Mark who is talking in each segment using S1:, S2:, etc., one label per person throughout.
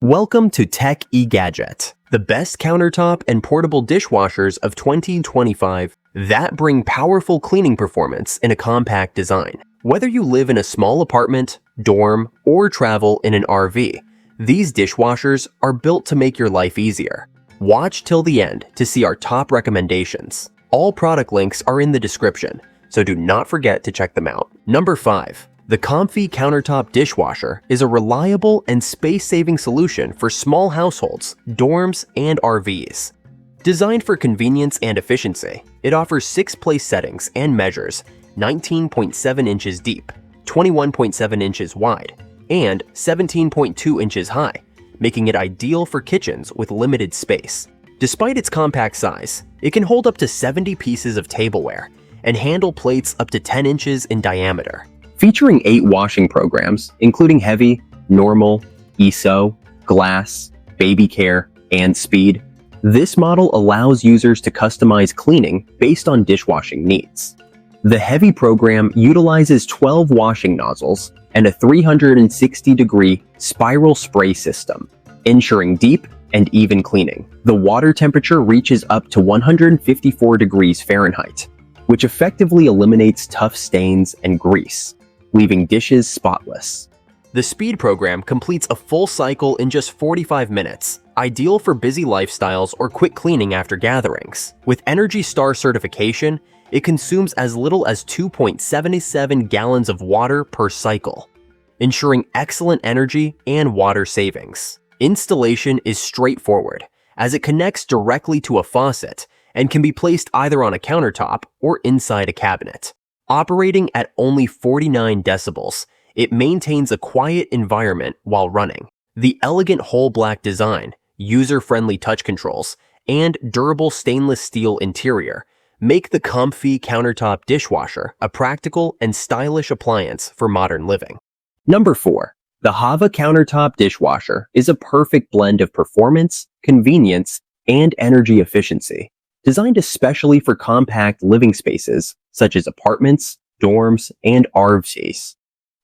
S1: Welcome to TechEGadget, the best countertop and portable dishwashers of 2025 that bring powerful cleaning performance in a compact design. Whether you live in a small apartment, dorm, or travel in an RV, these dishwashers are built to make your life easier. Watch till the end to see our top recommendations. All product links are in the description, so do not forget to check them out. Number 5. The Comfy Countertop Dishwasher is a reliable and space-saving solution for small households, dorms, and RVs. Designed for convenience and efficiency, it offers 6 place settings and measures 19.7 inches deep, 21.7 inches wide, and 17.2 inches high, making it ideal for kitchens with limited space. Despite its compact size, it can hold up to 70 pieces of tableware and handle plates up to 10 inches in diameter. Featuring 8 washing programs, including heavy, normal, ESO, glass, baby care, and speed, this model allows users to customize cleaning based on dishwashing needs. The heavy program utilizes 12 washing nozzles and a 360-degree spiral spray system, ensuring deep and even cleaning. The water temperature reaches up to 154 degrees Fahrenheit, which effectively eliminates tough stains and grease, leaving dishes spotless. The speed program completes a full cycle in just 45 minutes, ideal for busy lifestyles or quick cleaning after gatherings. With Energy Star certification, it consumes as little as 2.77 gallons of water per cycle, ensuring excellent energy and water savings. Installation is straightforward, as it connects directly to a faucet and can be placed either on a countertop or inside a cabinet. Operating at only 49 decibels, it maintains a quiet environment while running. The elegant whole black design, user-friendly touch controls, and durable stainless steel interior make the Comfy Countertop Dishwasher a practical and stylish appliance for modern living. Number 4. The Hava Countertop Dishwasher is a perfect blend of performance, convenience, and energy efficiency. Designed especially for compact living spaces such as apartments, dorms, and RVs.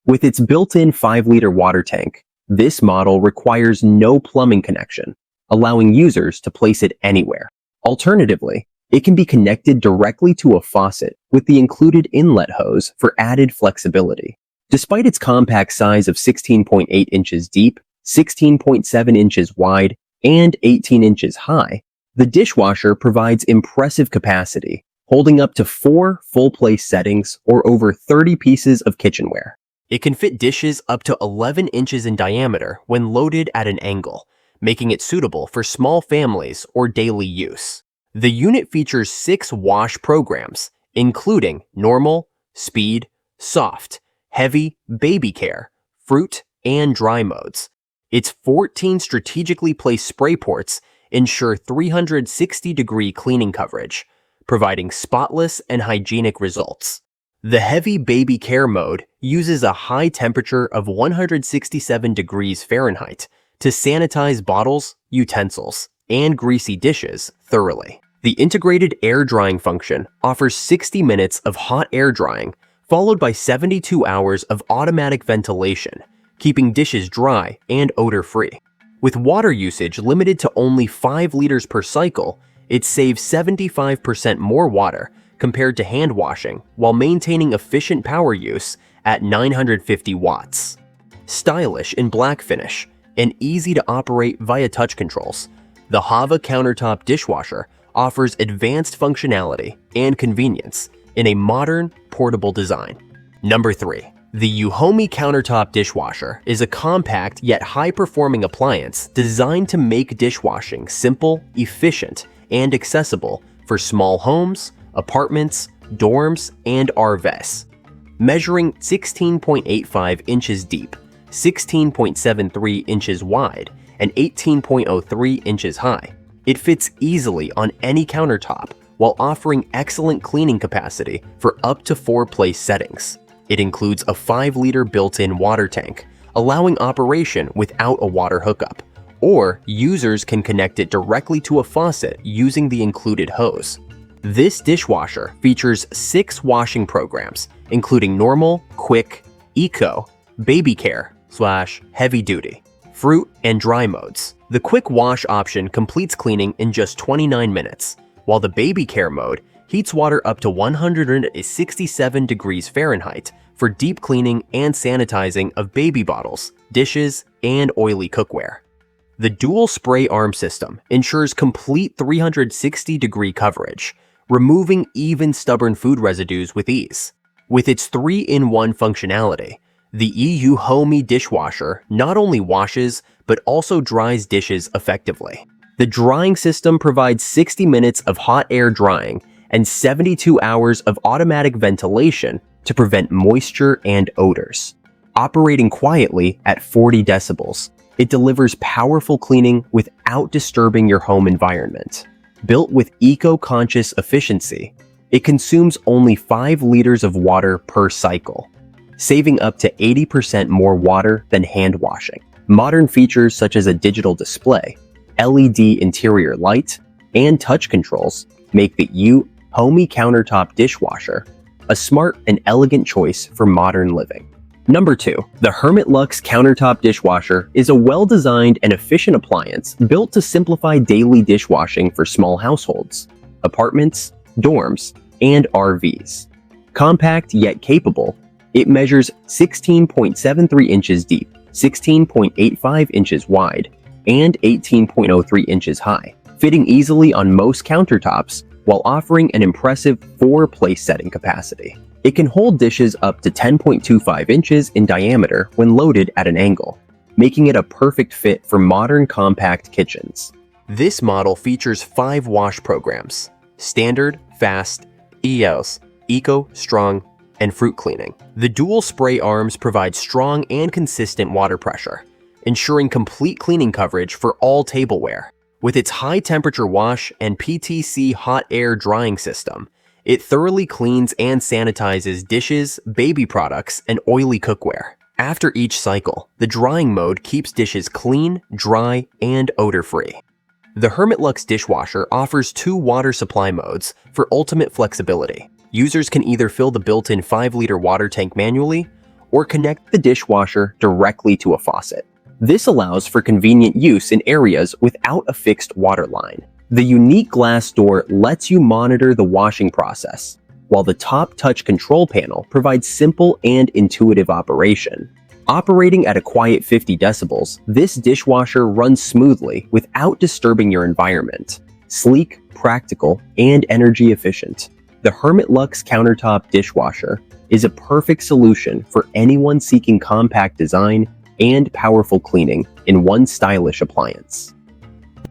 S1: With its built-in 5-liter water tank, this model requires no plumbing connection, allowing users to place it anywhere. Alternatively, it can be connected directly to a faucet with the included inlet hose for added flexibility. Despite its compact size of 16.8 inches deep, 16.7 inches wide, and 18 inches high, the dishwasher provides impressive capacity, holding up to 4 full-place settings or over 30 pieces of kitchenware. It can fit dishes up to 11 inches in diameter when loaded at an angle, making it suitable for small families or daily use. The unit features 6 wash programs, including normal, speed, soft, heavy, baby care, fruit, and dry modes. Its 14 strategically placed spray ports ensure 360-degree cleaning coverage, providing spotless and hygienic results. The heavy baby care mode uses a high temperature of 167 degrees Fahrenheit to sanitize bottles, utensils, and greasy dishes thoroughly. The integrated air drying function offers 60 minutes of hot air drying, followed by 72 hours of automatic ventilation, keeping dishes dry and odor-free. With water usage limited to only 5 liters per cycle, it saves 75% more water compared to hand washing while maintaining efficient power use at 950 watts. Stylish in black finish and easy to operate via touch controls, the Hava Countertop Dishwasher offers advanced functionality and convenience in a modern, portable design. Number 3. The Yuhomi Countertop Dishwasher is a compact yet high-performing appliance designed to make dishwashing simple, efficient, and accessible for small homes, apartments, dorms, and RVs. Measuring 16.85 inches deep, 16.73 inches wide, and 18.03 inches high, it fits easily on any countertop while offering excellent cleaning capacity for up to 4 place settings. It includes a 5-liter built-in water tank, allowing operation without a water hookup, or users can connect it directly to a faucet using the included hose. This dishwasher features 6 washing programs, including normal, quick, eco, baby care / heavy duty, fruit, and dry modes. The quick wash option completes cleaning in just 29 minutes, while the baby care mode heats water up to 167 degrees Fahrenheit for deep cleaning and sanitizing of baby bottles, dishes, and oily cookware. The dual spray arm system ensures complete 360-degree coverage, removing even stubborn food residues with ease. With its 3-in-1 functionality, the EU Homey dishwasher not only washes but also dries dishes effectively. The drying system provides 60 minutes of hot air drying and 72 hours of automatic ventilation to prevent moisture and odors. Operating quietly at 40 decibels, it delivers powerful cleaning without disturbing your home environment. Built with eco-conscious efficiency, it consumes only 5 liters of water per cycle, saving up to 80% more water than hand washing. Modern features such as a digital display, LED interior light, and touch controls make the EU Homey Countertop Dishwasher a smart and elegant choice for modern living. Number 2. The Hermit Luxe Countertop Dishwasher is a well-designed and efficient appliance built to simplify daily dishwashing for small households, apartments, dorms, and RVs. Compact yet capable, it measures 16.73 inches deep, 16.85 inches wide, and 18.03 inches high, fitting easily on most countertops while offering an impressive 4-place setting capacity. It can hold dishes up to 10.25 inches in diameter when loaded at an angle, making it a perfect fit for modern compact kitchens. This model features 5 wash programs: Standard, Fast, EOS, Eco, Strong, and Fruit Cleaning. The dual spray arms provide strong and consistent water pressure, ensuring complete cleaning coverage for all tableware. With its high-temperature wash and PTC hot air drying system, it thoroughly cleans and sanitizes dishes, baby products, and oily cookware. After each cycle, the drying mode keeps dishes clean, dry, and odor-free. The Hermit Luxe dishwasher offers 2 water supply modes for ultimate flexibility. Users can either fill the built-in 5-liter water tank manually or connect the dishwasher directly to a faucet. This allows for convenient use in areas without a fixed water line. The unique glass door lets you monitor the washing process, while the top touch control panel provides simple and intuitive operation. Operating at a quiet 50 decibels, this dishwasher runs smoothly without disturbing your environment. Sleek, practical, and energy efficient, the Hermit Luxe Countertop Dishwasher is a perfect solution for anyone seeking compact design and powerful cleaning in one stylish appliance.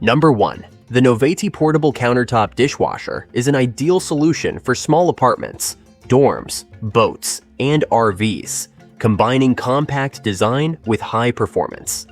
S1: Number 1. The Noveti Portable Countertop Dishwasher is an ideal solution for small apartments, dorms, boats, and RVs, combining compact design with high performance.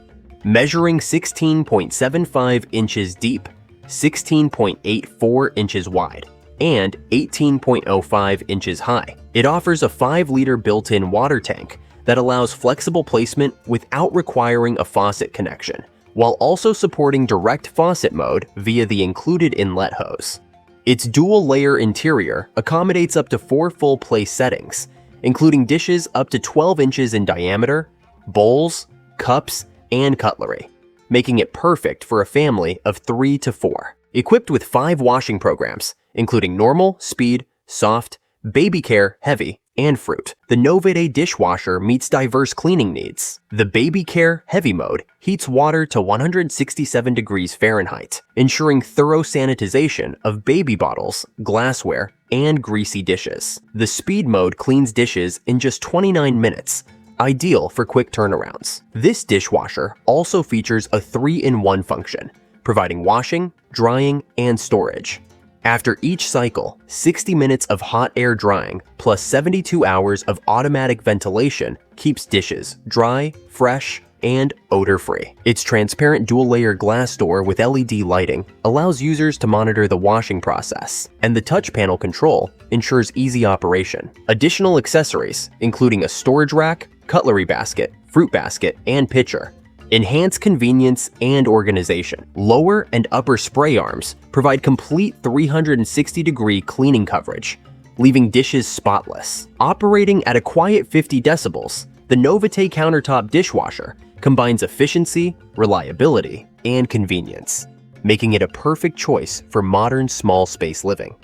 S1: Measuring 16.75 inches deep, 16.84 inches wide, and 18.05 inches high, it offers a 5-liter built-in water tank that allows flexible placement without requiring a faucet connection, while also supporting direct faucet mode via the included inlet hose. Its dual-layer interior accommodates up to 4 full-place settings, including dishes up to 12 inches in diameter, bowls, cups, and cutlery, making it perfect for a family of 3 to 4. Equipped with 5 washing programs, including normal, speed, soft, baby care, heavy, and fruit, the Noveti dishwasher meets diverse cleaning needs. The baby care heavy mode heats water to 167 degrees Fahrenheit, ensuring thorough sanitization of baby bottles, glassware, and greasy dishes. The speed mode cleans dishes in just 29 minutes, ideal for quick turnarounds. This dishwasher also features a 3-in-1 function, providing washing, drying, and storage. After each cycle, 60 minutes of hot air drying plus 72 hours of automatic ventilation keeps dishes dry, fresh, and odor-free. Its transparent dual-layer glass door with LED lighting allows users to monitor the washing process, and the touch panel control ensures easy operation. Additional accessories, including a storage rack, cutlery basket, fruit basket, and pitcher, enhance convenience and organization. Lower and upper spray arms provide complete 360-degree cleaning coverage, leaving dishes spotless. Operating at a quiet 50 decibels, the Noveti Countertop Dishwasher combines efficiency, reliability, and convenience, making it a perfect choice for modern small space living.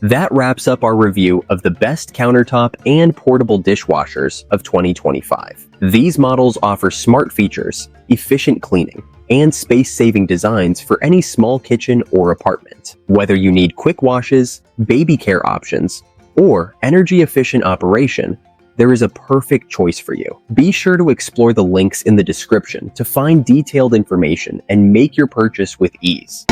S1: That wraps up our review of the best countertop and portable dishwashers of 2025. These models offer smart features, efficient cleaning, and space-saving designs for any small kitchen or apartment. Whether you need quick washes, baby care options, or energy-efficient operation, there is a perfect choice for you. Be sure to explore the links in the description to find detailed information and make your purchase with ease.